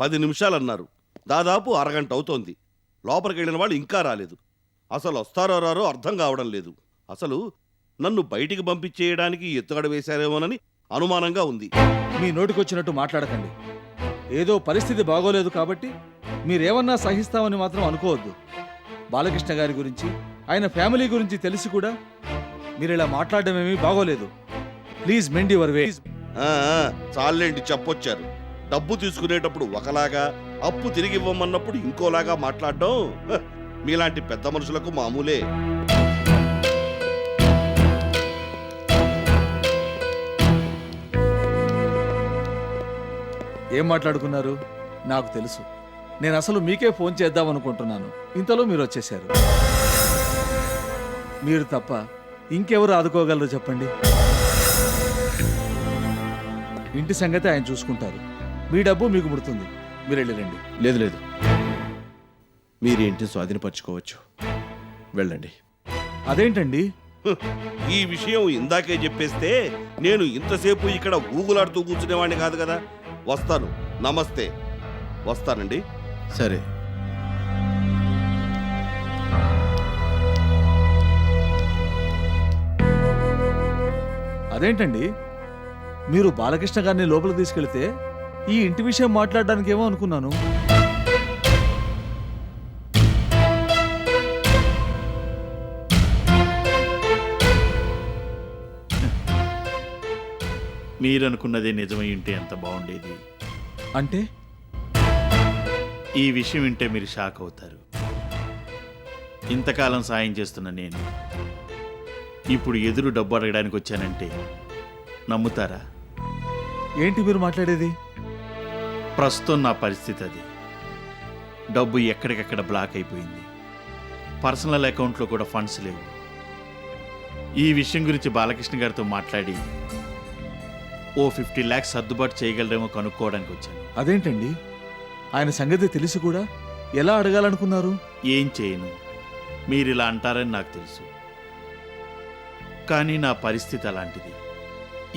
10 నిమిషాలన్నారు. దాదాపు అరగంట అవుతోంది. లోపలికి వెళ్ళిన వాళ్ళు ఇంకా రాలేదు. అసలు వస్తారో రారో అర్థం కావడం లేదు. అసలు నన్ను బయటికి పంపించేయడానికి ఎత్తుగడ వేశారేమోనని అనుమానంగా ఉంది. మీ నోటికొచ్చినట్టు మాట్లాడకండి. ఏదో పరిస్థితి బాగోలేదు కాబట్టి మీరేమన్నా సహిస్తామని మాత్రం అనుకోవద్దు. బాలకృష్ణ గారి గురించి, ఆయన ఫ్యామిలీ గురించి తెలిసి కూడా మీరు ఇలా మాట్లాడడం ఏమీ బాగోలేదు. Please mend your way. చాలేంటి చెప్పొచ్చారు. డబ్బు తీసుకునేటప్పుడు ఒకలాగా, అప్పు తిరిగి ఇవ్వమన్నప్పుడు ఇంకోలాగా మాట్లాడడం మీలాంటి పెద్ద మనుషులకు మామూలే. ఏం మాట్లాడుకున్నారు నాకు తెలుసు. నేను అసలు మీకే ఫోన్ చేద్దాం అనుకుంటున్నాను. ఇంతలో మీరు వచ్చేశారు. మీరు తప్ప ఇంకెవరు ఆదుకోగలరు చెప్పండి? ఇంటి సంగతి ఆయన చూసుకుంటారు. మీ డబ్బు మీకు ముడుతుంది. మీరు వెళ్ళండి. లేదు లేదు, మీరు ఇంటిని స్వాధీనపరచుకోవచ్చు, వెళ్ళండి. అదేంటండి? ఈ విషయం ఇందాకే చెప్పేస్తే నేను ఇంతసేపు ఇక్కడ ఊగులాడుతూ కూర్చునేవాడిని కాదు కదా. వస్తాను. నమస్తే. వస్తానండి. సరే. అదేంటండి, మీరు బాలకృష్ణ గారిని లోపలికి తీసుకెళ్తే ఈ ఇంటి విషయం మాట్లాడడానికి ఏమో అనుకున్నాను. మీరనుకున్నదే నిజమై ఉంటే ఎంత బాగుండేది. అంటే ఈ విషయం వింటే మీరు షాక్ అవుతారు. ఇంతకాలం సాయం చేస్తున్న నేను ఇప్పుడు ఎదురు డబ్బు అడగడానికి వచ్చానంటే నమ్ముతారా? ఏంటి మీరు మాట్లాడేది? ప్రస్తుతం నా పరిస్థితి అది. డబ్బు ఎక్కడికక్కడ బ్లాక్ అయిపోయింది. పర్సనల్ అకౌంట్లో కూడా ఫండ్స్ లేవు. ఈ విషయం గురించి బాలకృష్ణ గారితో మాట్లాడి ఓ 50 lakhs సర్దుబాటు చేయగలరేమో కనుక్కోవడానికి వచ్చాను. అదేంటండి, ఆయన సంగతి తెలిసి కూడా ఎలా అడగాలనుకున్నారు? ఏం చేయను, మీరు ఇలా అంటారని నాకు తెలుసు. కానీ నా పరిస్థితి అలాంటిది.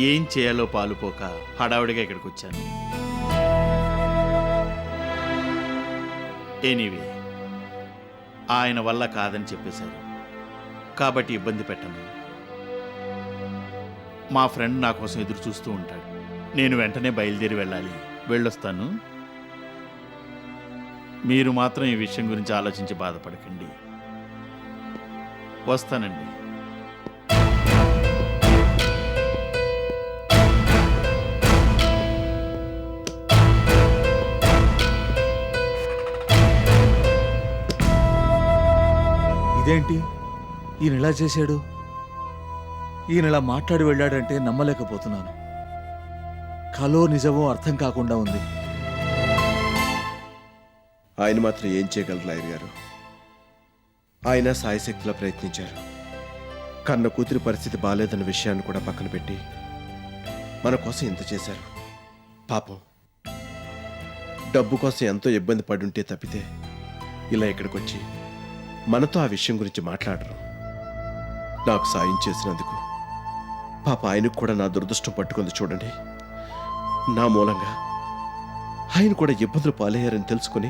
ఏం చేయాలో పాలుపోక హడావుడిగా ఇక్కడికి వచ్చాను. ఎనీవే, ఆయన వల్ల కాదని చెప్పేశారు కాబట్టి ఇబ్బంది పెట్టను. మా ఫ్రెండ్ నా కోసం ఎదురు చూస్తూ ఉంటాడు. నేను వెంటనే బయలుదేరి వెళ్ళాలి. వెళ్ళొస్తాను. మీరు మాత్రం ఈ విషయం గురించి ఆలోచించి బాధపడకండి. వస్తానండి. ఇదేంటి, ఈయన ఇలా చేశాడు? ఈయన ఇలా మాట్లాడి వెళ్ళాడంటే నమ్మలేకపోతున్నాను. కలో నిజమో అర్థం కాకుండా ఉంది. ఆయన మాత్రం ఏం చేయగలరు లాయర్ గారు? ఆయన సాయశక్తిలో ప్రయత్నించారు. కన్న కూతురి పరిస్థితి బాలేదన్న విషయాన్ని కూడా పక్కన పెట్టి మన కోసం ఎంత చేశారు. పాపం డబ్బు కోసం ఎంతో ఇబ్బంది పడుంటే తప్పితే ఇలా ఇక్కడికి వచ్చి మనతో ఆ విషయం గురించి మాట్లాడరు. నాకు సాయం చేసినందుకు పాప ఆయనకు కూడా నా దురదృష్టం పట్టుకుంది చూడండి. నా మూలంగా ఆయన కూడా ఇబ్బందులు పాలయ్యారని తెలుసుకుని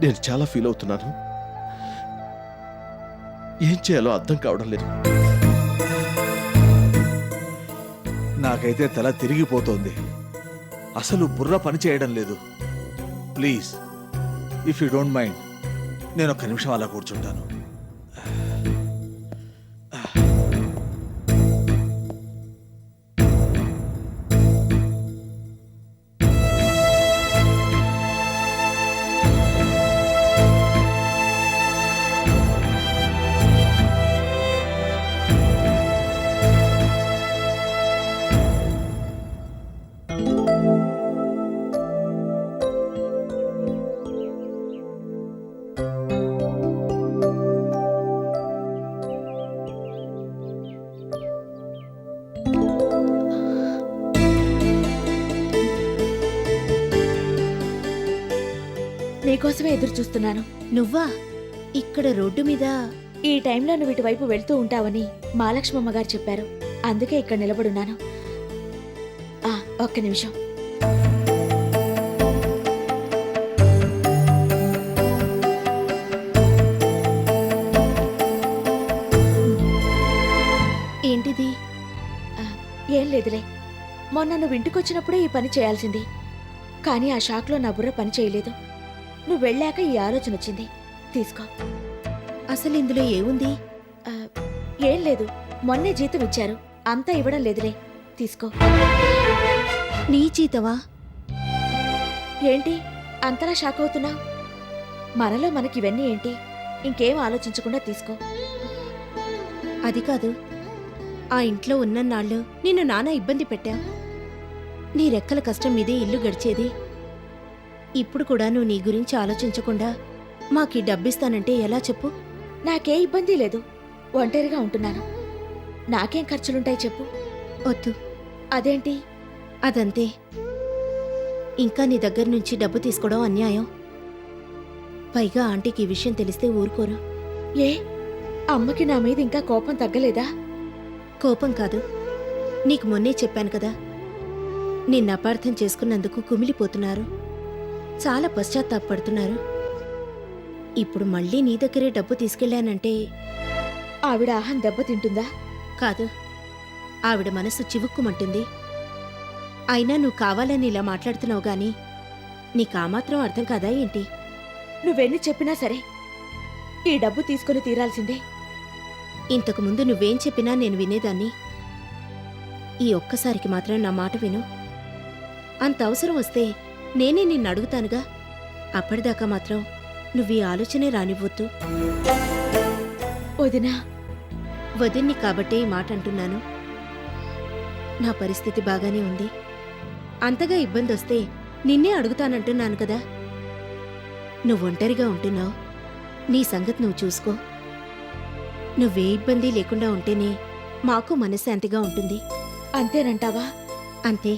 నేను చాలా ఫీల్ అవుతున్నాను. ఏం చేయాలో అర్థం కావడం లేదు. నాకైతే తల తిరిగిపోతోంది. అసలు బుర్ర పని చేయడం లేదు. Please, if you don't mind, నేను ఒక్క నిమిషం అలా కూర్చుంటాను. నీకోసమే ఎదురు చూస్తున్నాను. నువ్వా? ఇక్కడ రోడ్డు మీద ఈ టైంలో నువ్వు ఇటువైపు వెళ్తూ ఉంటావని మహాలక్ష్మమ్మ గారు చెప్పారు. అందుకే ఇక్కడ నిలబడున్నాను. ఒక్క నిమిషం. ఏం లేదులే, మొన్న నువ్వు ఇంటికొచ్చినప్పుడే ఈ పని చేయాల్సింది. కానీ ఆ షాక్లో నా బుర్ర పని చేయలేదు. నువ్వు వెళ్ళాక ఈ ఆలోచన వచ్చింది. తీసుకో. అసలు ఇందులో ఏముంది? ఆ, ఏం లేదు, మొన్నే జీతం ఇచ్చారు, అంతా ఇవ్వడం లేదులే. తీసుకో. నీ జీతవా? ఏంటి అంతలా షాక్ అవుతున్నావు? మనలో మనకివన్నీ ఏంటి? ఇంకేం ఆలోచించకుండా తీసుకో. అది కాదు, ఆ ఇంట్లో ఉన్నన్నాళ్ళు నిన్ను నానా ఇబ్బంది పెట్టా. నీ రెక్కల కష్టం మీదే ఇల్లు గడిచేది. ఇప్పుడు కూడా నువ్వు నీ గురించి ఆలోచించకుండా మాకీ డబ్బిస్తానంటే ఎలా చెప్పు? నాకే ఇబ్బంది లేదు, ఒంటరిగా ఉంటున్నాను. నాకేం ఖర్చులుంటాయి చెప్పు? వద్దు. అదేంటి? అదంతే. ఇంకా నీ దగ్గర నుంచి డబ్బు తీసుకోవడం అన్యాయం. పైగా ఆంటీకి ఈ విషయం తెలిస్తే ఊరుకోరు. ఏ అమ్మకి నా మీద ఇంకా కోపం తగ్గలేదా? కోపం కాదు, నీకు మొన్నే చెప్పాను కదా, నిన్ను అపార్థం చేసుకున్నందుకు కుమిలిపోతున్నారు, చాలా పశ్చాత్తాపడుతున్నారు. ఇప్పుడు మళ్ళీ నీ దగ్గరే డబ్బు తీసుకెళ్లానంటే ఆవిడ ఆహం దెబ్బతింటుందా? కాదు, ఆవిడ మనసు చివుక్కుమంటుంది. అయినా నువ్వు కావాలని ఇలా మాట్లాడుతున్నావు గాని నీకా మాత్రం అర్థం కాదా ఏంటి? నువ్వెన్ని చెప్పినా సరే ఈ డబ్బు తీసుకుని తీరాల్సిందే. ఇంతకు ముందు నువ్వేం చెప్పినా నేను వినేదాన్ని. ఈ ఒక్కసారికి మాత్రం నా మాట విను. అంత అవసరం వస్తే నేనే నిన్ను అడుగుతానుగా. అప్పటిదాకా మాత్రం నువ్వీ ఆలోచనే రానివ్వొద్దు. వదినా, వదిన్ని కాబట్టే ఈ మాట అంటున్నాను. నా పరిస్థితి బాగానే ఉంది. అంతగా ఇబ్బంది వస్తే నిన్నే అడుగుతానంటున్నాను కదా. నువ్వు ఒంటరిగా ఉంటున్నావు, నీ సంగతి నువ్వు చూసుకో. నువ్వే ఇబ్బంది లేకుండా ఉంటేనే మాకు మనశ్శాంతిగా ఉంటుంది. అంతేనంటావా? అంతే.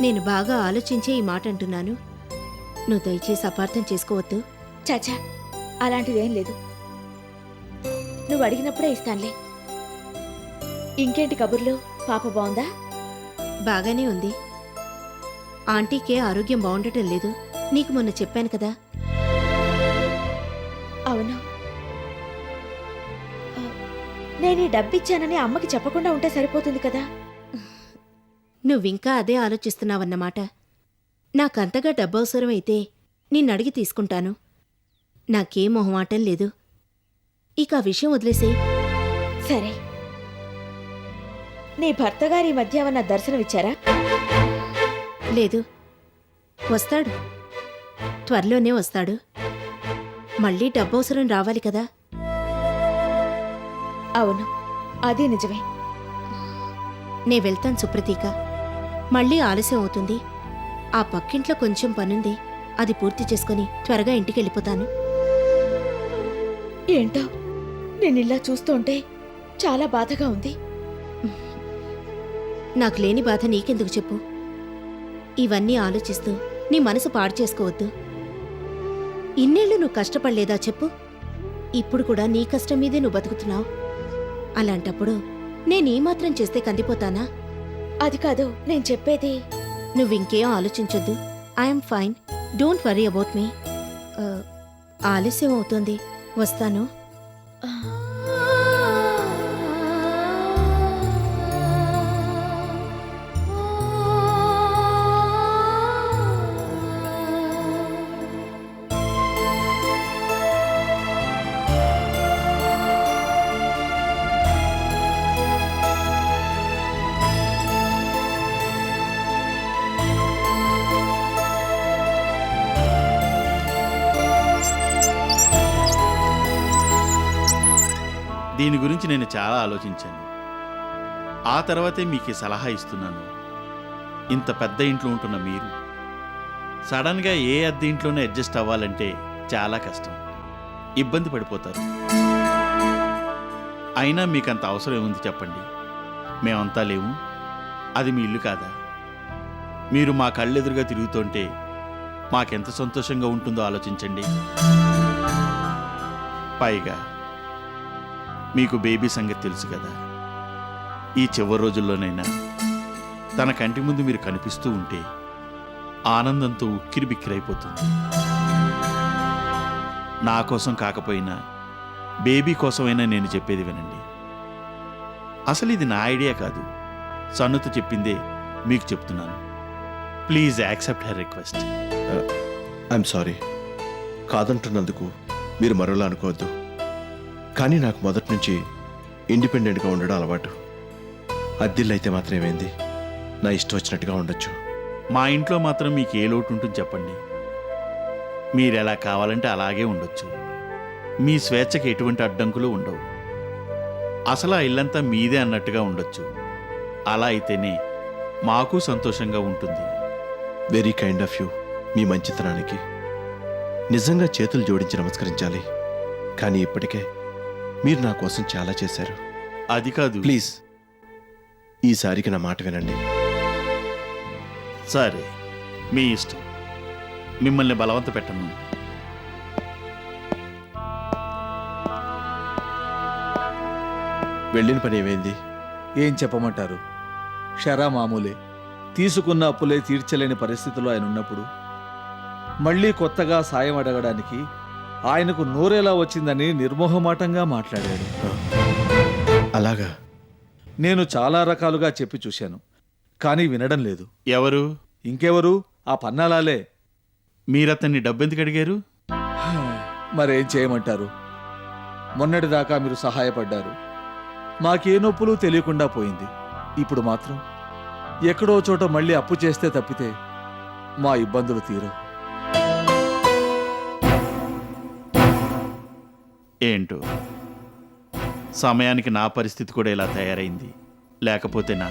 నేను బాగా ఆలోచించే ఈ మాట అంటున్నాను. నువ్వు దయచేసి అపార్థం చేసుకోవద్దు. చాచా, అలాంటిదేం లేదు. నువ్వు అడిగినప్పుడే ఇస్తానులే. ఇంకేంటి కబుర్లు? పాప బావుందా? బాగానే ఉంది. ఆంటీకే ఆరోగ్యం బాగుండటం లేదు. నీకు మొన్న చెప్పాను కదా. అవును. నేను ఈ డబ్బిచ్చానని అమ్మకి చెప్పకుండా ఉంటే సరిపోతుంది కదా. నువ్వింకా అదే ఆలోచిస్తున్నావన్నమాట. నాకంతగా డబ్బు అవసరమైతే నిన్నడిగి తీసుకుంటాను. నాకేం మొహమాటం లేదు. ఇక ఆ విషయం వదిలేసేయ్. సరే. నీ భర్త గారి ఈ మధ్య ఏమన్నా దర్శనమిచ్చారా? లేదు, వస్తాడు. త్వరలోనే వస్తాడు. మళ్ళీ డబ్బు అవసరం రావాలి కదా. అవును, అది నిజమే. నే వెళ్తాను సుప్రతీక. మళ్ళీ ఆలస్యం అవుతుంది. ఆ పక్కింట్లో కొంచెం పనుంది, అది పూర్తి చేసుకుని త్వరగా ఇంటికెళ్ళిపోతాను. ఏంటో నేనిలా చూస్తుంటే చాలా బాధగా ఉంది. నాకు లేని బాధ నీకెందుకు చెప్పు? ఇవన్నీ ఆలోచిస్తూ నీ మనసు పాడు చేసుకోవద్దు. ఇన్నేళ్లు నువ్వు కష్టపడలేదా చెప్పు? ఇప్పుడు కూడా నీ కష్టం మీదే నువ్వు బతుకుతున్నావు. అలాంటప్పుడు నేనీ మాత్రం చేస్తే కందిపోతానా? అది కాదు నేను చెప్పేది. నువ్వింకేం ఆలోచించొద్దు. I'm fine. Don't worry about me. ఆలస్యం అవుతోంది, వస్తాను. దీని గురించి నేను చాలా ఆలోచించాను. ఆ తర్వాతే మీకు ఈ సలహా ఇస్తున్నాను. ఇంత పెద్ద ఇంట్లో ఉంటున్న మీరు సడన్గా ఏ అద్దె ఇంట్లోనే అడ్జస్ట్ అవ్వాలంటే చాలా కష్టం, ఇబ్బంది పడిపోతారు. అయినా మీకంత అవసరం ఏముంది చెప్పండి? మేమంతా లేవు, అది మీ ఇల్లు కాదా? మీరు మా కళ్ళెదురుగా తిరుగుతుంటే మాకెంత సంతోషంగా ఉంటుందో ఆలోచించండి. పైగా మీకు బేబీ సంగతి తెలుసు కదా. ఈ చివరి రోజుల్లోనైనా తన కంటి ముందు మీరు కనిపిస్తూ ఉంటే ఆనందంతో ఉక్కిరి బిక్కిరైపోతుంది. నా కోసం కాకపోయినా బేబీ కోసమైనా నేను చెప్పేది వినండి. అసలు ఇది నా ఐడియా కాదు, సన్నుత చెప్పిందే మీకు చెప్తున్నాను. Please accept her request. I'm sorry. కాదంటున్నందుకు మీరు మరోలా అనుకోవద్దు. కానీ నాకు మొదటి నుంచి ఇండిపెండెంట్గా ఉండడం అలవాటు. అద్దిల్లు అయితే మాత్రం ఏమైంది, నా ఇష్టం వచ్చినట్టుగా ఉండొచ్చు. మా ఇంట్లో మాత్రం మీకు ఏ లోటు ఉంటుంది చెప్పండి. మీరు ఎలా కావాలంటే అలాగే ఉండొచ్చు. మీ స్వేచ్ఛకి ఎటువంటి అడ్డంకులు ఉండవు. అసలు ఆ ఇల్లంతా మీదే అన్నట్టుగా ఉండొచ్చు. అలా అయితేనే మాకు సంతోషంగా ఉంటుంది. Very kind of you. మీ మంచితనానికి నిజంగా చేతులు జోడించి నమస్కరించాలి. కానీ ఇప్పటికే మీరు నా కోసం చాలా చేశారు. అది కాదు. ప్లీజ్ ఈసారికి నా మాట వినండి. సరే, మీ ఇష్టం. మిమ్మల్ని బలవంత పెట్టను. వెళ్ళిన పని ఏమైంది? ఏం చెప్పమంటారు? షరా మామూలే. తీసుకున్న అప్పులే తీర్చలేని పరిస్థితిలో ఆయన ఉన్నప్పుడు మళ్ళీ కొత్తగా సాయం అడగడానికి ఆయనకు నోరేలా వచ్చిందని నిర్మోహమాటంగా మాట్లాడాడు. అలాగా? నేను చాలా రకాలుగా చెప్పి చూశాను, కానీ వినడం లేదు. ఎవరు? ఇంకెవరు? ఆ పన్నాలాలే. మీరతన్ని డబ్బెందుకు అడిగారు? మరేం చేయమంటారు? మొన్నటిదాకా మీరు సహాయపడ్డారు. మాకే నొప్పులు తెలియకుండా పోయింది. ఇప్పుడు మాత్రం ఎక్కడో చోట మళ్ళీ అప్పు చేస్తే తప్పితే మా ఇబ్బందులు తీరవు. ఏంటో సమయానికి నా పరిస్థితి కూడా ఇలా తయారైంది. లేకపోతే నా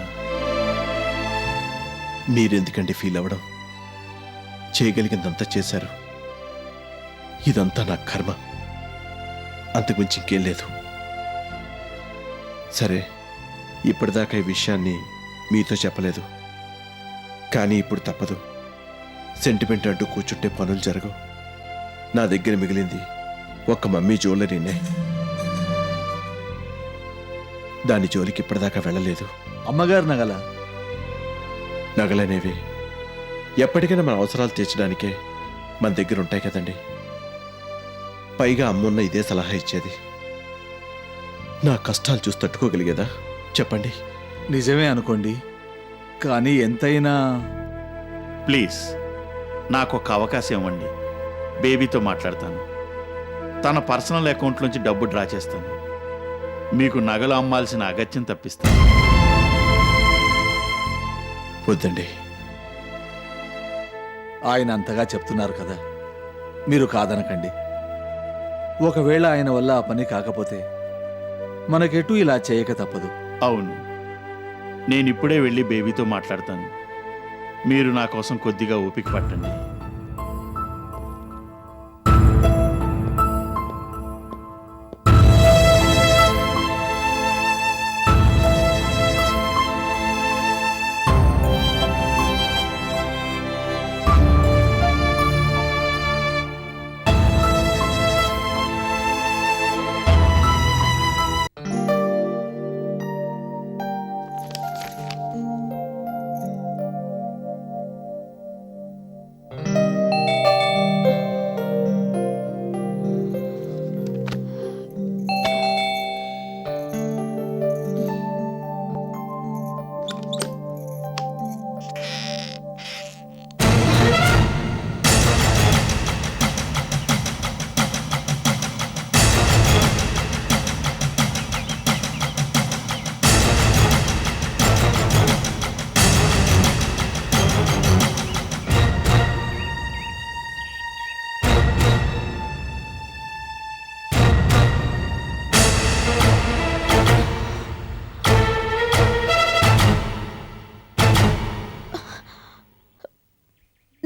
మీరెందుకండి ఫీల్ అవ్వడం? చేయగలిగిందంతా చేశారు. ఇదంతా నా కర్మ, అంతకుమించి ఇంకేం లేదు. సరే, ఇప్పటిదాకా ఈ విషయాన్ని మీతో చెప్పలేదు. కానీ ఇప్పుడు తప్పదు. సెంటిమెంట్ అంటూ కూర్చుంటే పనులు జరగవు. నా దగ్గర మిగిలింది ఒక్క మమ్మీ జ్యువెలరీనే. దాని జోలికి ఇప్పటిదాకా వెళ్ళలేదు. అమ్మగారు నగల నగలనేవి ఎప్పటికైనా మన అవసరాలు తీర్చడానికే మన దగ్గర ఉంటాయి కదండి. పైగా అమ్మున్న ఇదే సలహా ఇచ్చేది. నా కష్టాలు చూసి తట్టుకోగలిగేదా చెప్పండి? నిజమే అనుకోండి, కానీ ఎంతైనా ప్లీజ్ నాకు ఒక అవకాశం ఇవ్వండి. బేబీతో మాట్లాడతాను. తన పర్సనల్ అకౌంట్లోంచి డబ్బు డ్రా చేస్తాను. మీకు నగలు అమ్మాల్సిన అగత్యం తప్పిస్తాను. వద్దండి. ఆయన అంతగా చెప్తున్నారు కదా, మీరు కాదనకండి. ఒకవేళ ఆయన వల్ల ఆ పని కాకపోతే మనకెటూ ఇలా చేయక తప్పదు. అవును, నేనిప్పుడే వెళ్ళి బేబీతో మాట్లాడతాను. మీరు నా కోసం కొద్దిగా ఓపిక పట్టండి.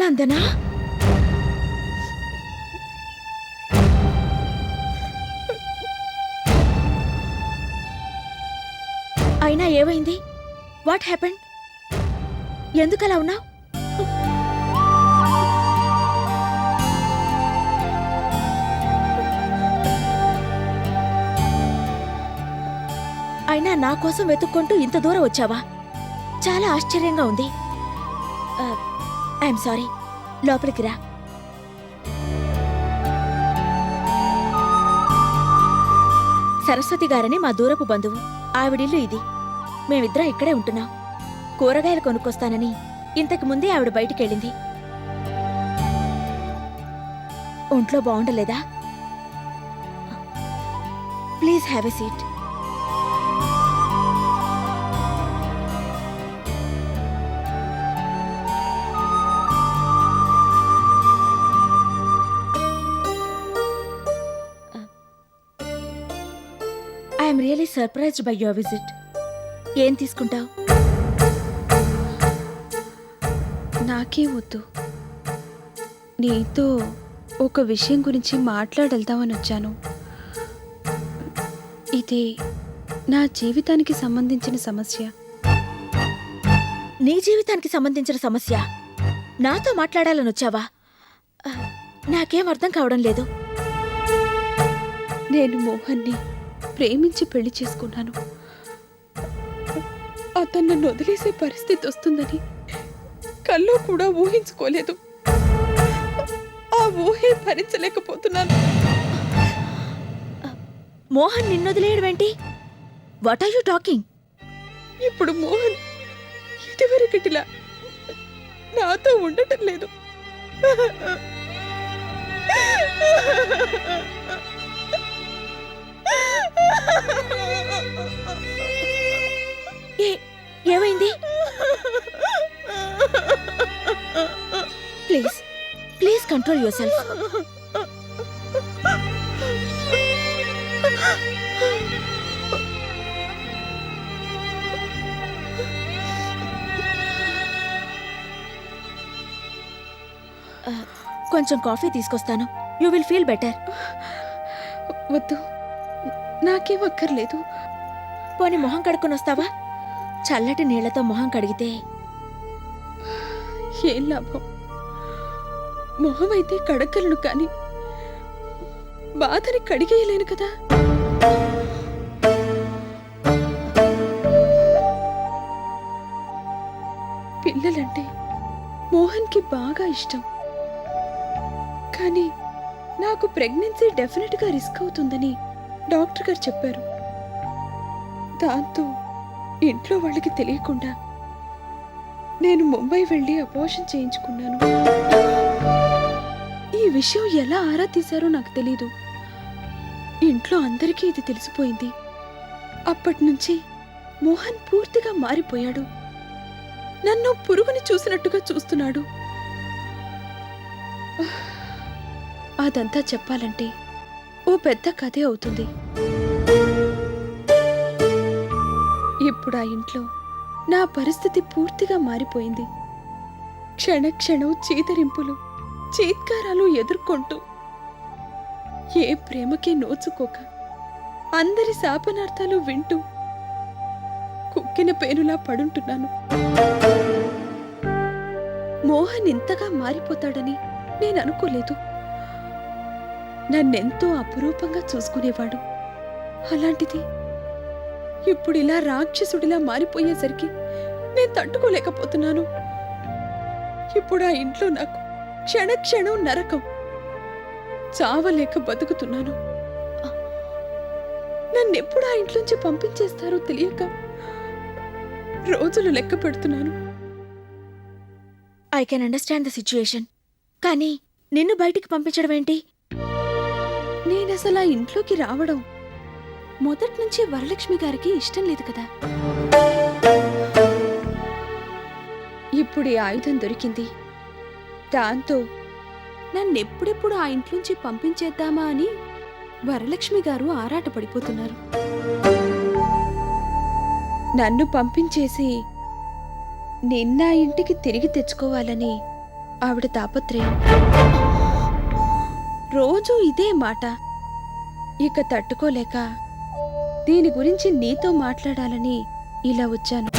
నందనా, అయినా ఏమైంది? What happened? ఎందుకలా ఉన్నావు? అయినా నా కోసం వెతుక్కుంటూ ఇంత దూరం వచ్చావా? చాలా ఆశ్చర్యంగా ఉంది. I'm sorry. లోపలికి రా. సరస్వతి గారని మా దూరపు బంధువు. ఆవిడిల్లు ఇది. మేమిద్దరం ఇక్కడే ఉంటున్నాం. కూరగాయలు కొనుక్కొస్తానని ఇంతకు ముందే ఆవిడ బయటికెళ్ళింది. ఒంట్లో బాగుండలేదా? Please have a seat. I'm really surprised by your visit. ఏం తీసుకుంటావు? నాకే వద్దు. నీతో ఒక విషయం గురించి మాట్లాడెళ్దామని వచ్చాను. ఇది నా జీవితానికి సంబంధించిన సమస్య. నీ జీవితానికి సంబంధించిన సమస్య నాతో మాట్లాడాలని వచ్చావా? నాకేం అర్థం కావడం లేదు. నేను మోహన్ని ప్రేమించి పెళ్లి చేసుకున్నాను. అతను నన్ను వదిలేసే పరిస్థితి వస్తుందని కల్లో కూడా ఊహించుకోలేదు. ఆ ఊహే భరించలేకపోతున్నాను. మోహన్ నిన్నొదిలేయడమేంటి? What are you talking? ఇప్పుడు మోహన్ ఇదివరకటిలా నాతో ఉండటం లేదు. ఏమైంది? Please please control yourself. కొంచెం కాఫీ తీసుకొస్తాను. You will feel better. వద్దు, నాకేం అక్కర్లేదు. పోనీ మొహం కడుక్కొని వస్తావా? చల్లటి నీళ్లతో మొహం కడిగితే ఏం లాభం? మొహం అయితే కడగలను, కానీ బాధని కడిగేయలేను కదా. పిల్లలంటే మోహన్కి బాగా ఇష్టం. కానీ నాకు ప్రెగ్నెన్సీ డెఫినెట్గా రిస్క్ అవుతుందని డాక్టర్ గారు చెప్పారు. దాంతో ఇంట్లో వాళ్ళకి తెలియకుండా నేను ముంబై వెళ్ళి అబార్షన్ చేయించుకున్నాను. ఈ విషయం ఎలా ఆరా తీశారో నాకు తెలీదు. ఇంట్లో అందరికీ ఇది తెలిసిపోయింది. అప్పటి నుంచి మోహన్ పూర్తిగా మారిపోయాడు. నన్ను పురుగుని చూసినట్టుగా చూస్తున్నాడు. అదంతా చెప్పాలంటే ఓ పెద్ద కథే అవుతుంది. ఇప్పుడు ఆ ఇంట్లో నా పరిస్థితి పూర్తిగా మారిపోయింది. క్షణక్షణం చీదరింపులు, చీత్కారాలు ఎదుర్కొంటూ, ఏ ప్రేమకే నోచుకోక, అందరి శాపనార్థాలు వింటూ కుక్కిన పేనులా పడుంటున్నాను. మోహన్ ఇంతగా మారిపోతాడని నేను అనుకోలేదు. నన్నెంతో అపురూపంగా చూసుకునేవాడు. అలాంటిది ఇప్పుడు ఇలా రాక్షసుడిలా మారిపోయేసరికి నేను తట్టుకోలేకపోతున్నాను. ఇప్పుడు ఆ ఇంట్లో నాకు క్షణక్షణం నరకం. చావలేక బతుకుతున్నాను. నన్నెప్పుడు ఆ ఇంట్లోంచి పంపించేస్తారో తెలియక రోజులు లెక్క పెడుతున్నాను. I can understand the situation. కానీ నిన్ను బయటికి పంపించడం ఏంటి? నేనసలు ఆ ఇంట్లోకి రావడం మొదటి నుంచి వరలక్ష్మి గారికి ఇష్టం లేదు కదా. ఇప్పుడు ఈ ఆయుధం దొరికింది. దాంతో నన్నెప్పుడెప్పుడు ఆ ఇంట్లోంచి పంపించేద్దామా అని వరలక్ష్మి గారు ఆరాటపడిపోతున్నారు. నన్ను పంపించేసి నిన్న ఇంటికి తిరిగి తెచ్చుకోవాలని ఆవిడ తాపత్రయం. రోజూ ఇదే మాట. ఇక తట్టుకోలేక దీని గురించి నీతో మాట్లాడాలని ఇలా వచ్చాను.